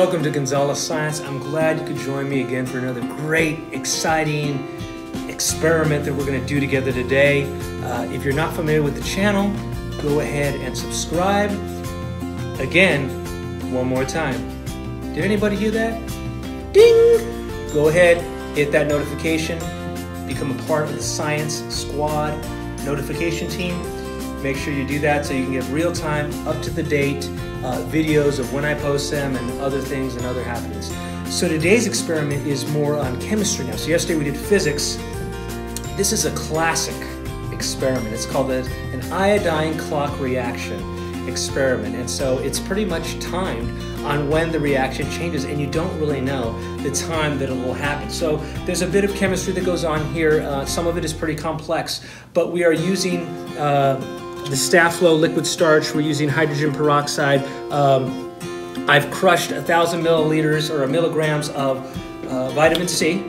Welcome to Gonzalez Science. I'm glad you could join me again for another great, exciting experiment that we're going to do together today. If you're not familiar with the channel, go ahead and subscribe. Again, one more time. Did anybody hear that? Ding! Go ahead, hit that notification, become a part of the Science Squad notification team. Make sure you do that so you can get real-time, up-to-the-date videos of when I post them and other things and other happenings. So today's experiment is more on chemistry now. So yesterday we did physics. This is a classic experiment. It's called an iodine clock reaction experiment. And so it's pretty much timed on when the reaction changes, and you don't really know the time that it will happen. So there's a bit of chemistry that goes on here. Some of it is pretty complex, but we are using the Staflow liquid starch. We're using hydrogen peroxide. I've crushed 1,000 milliliters or milligrams of vitamin C,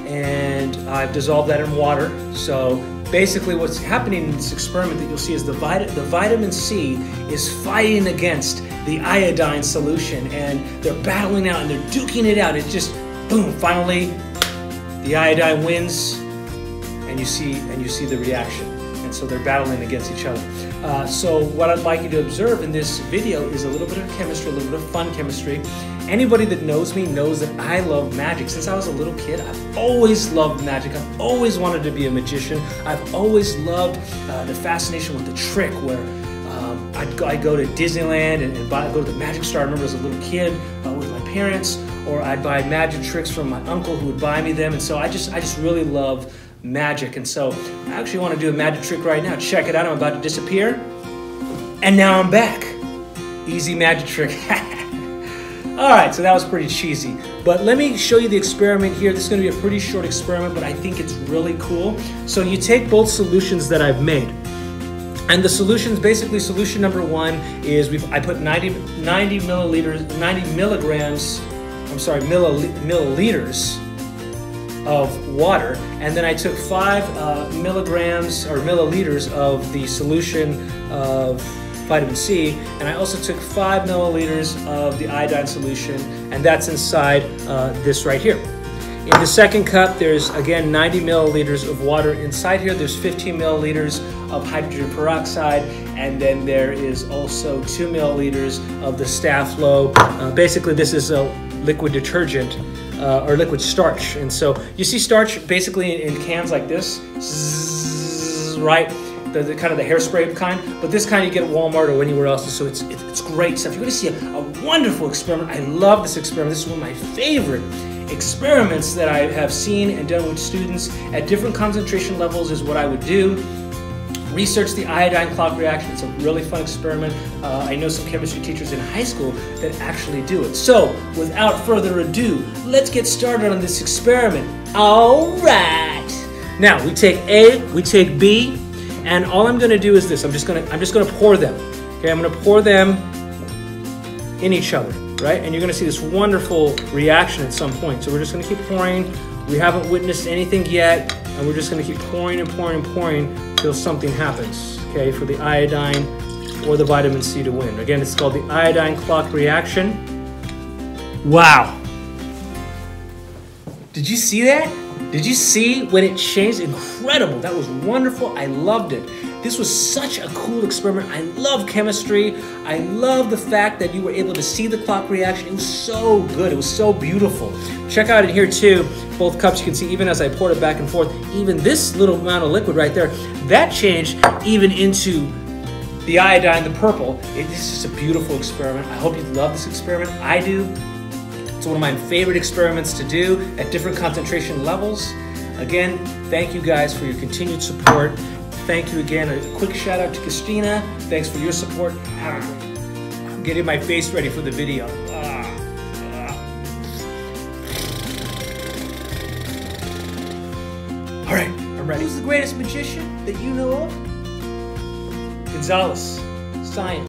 and I've dissolved that in water. So basically what's happening in this experiment that you'll see is the vitamin C is fighting against the iodine solution, and they're battling out and they're duking it out. It's just boom, finally the iodine wins, and you see the reaction. And so they're battling against each other. So what I'd like you to observe in this video is a little bit of chemistry, a little bit of fun chemistry. Anybody that knows me knows that I love magic. Since I was a little kid, I've always loved magic. I've always wanted to be a magician. I've always loved the fascination with the trick, where I'd go to Disneyland and go to the Magic Store. I remember as a little kid with my parents, or I'd buy magic tricks from my uncle who would buy me them. And so I just really love magic. And so I actually want to do a magic trick right now. Check it out. I'm about to disappear, and now I'm back. Easy magic trick. All right, so that was pretty cheesy, but let me show you the experiment here. This is going to be a pretty short experiment, but I think it's really cool. So you take both solutions that I've made, and the solutions, basically solution number one is I put 90 milliliters of water, and then I took 5 milligrams or milliliters of the solution of vitamin C, and I also took 5 milliliters of the iodine solution, and that's inside this right here. In the second cup, there's again 90 milliliters of water. Inside here, there's 15 milliliters of hydrogen peroxide, and then there is also 2 milliliters of the Staflow. Basically, this is a liquid detergent or liquid starch. And so you see starch basically in cans like this, right? The kind of the hairspray kind, but this kind you get at Walmart or anywhere else. So it's great stuff. You're going to see a wonderful experiment. I love this experiment. This is one of my favorite experiments that I have seen and done with students at different concentration levels. Is what I would do. Research the iodine clock reaction. It's a really fun experiment. I know some chemistry teachers in high school that actually do it. So without further ado, let's get started on this experiment. All right. Now we take A, we take B, and all I'm going to do is this. I'm just going to pour them. Okay, I'm going to pour them in each other, right? And you're going to see this wonderful reaction at some point. So we're just going to keep pouring. We haven't witnessed anything yet, and we're just going to keep pouring and pouring and pouring until something happens. Okay, for the iodine or the vitamin C to win. Again, it's called the iodine clock reaction. Wow! Did you see that? Did you see when it changed? Incredible. That was wonderful. I loved it. This was such a cool experiment. I love chemistry. I love the fact that you were able to see the clock reaction. It was so good. It was so beautiful. Check out in here too, both cups, you can see even as I poured it back and forth, even this little amount of liquid right there, that changed even into the iodine, the purple. This is a beautiful experiment. I hope you love this experiment. I do. It's one of my favorite experiments to do at different concentration levels. Again, thank you guys for your continued support. Thank you again. A quick shout out to Christina. Thanks for your support. I'm getting my face ready for the video. All right, I'm ready. Who's the greatest magician that you know of? Gonzalez Science.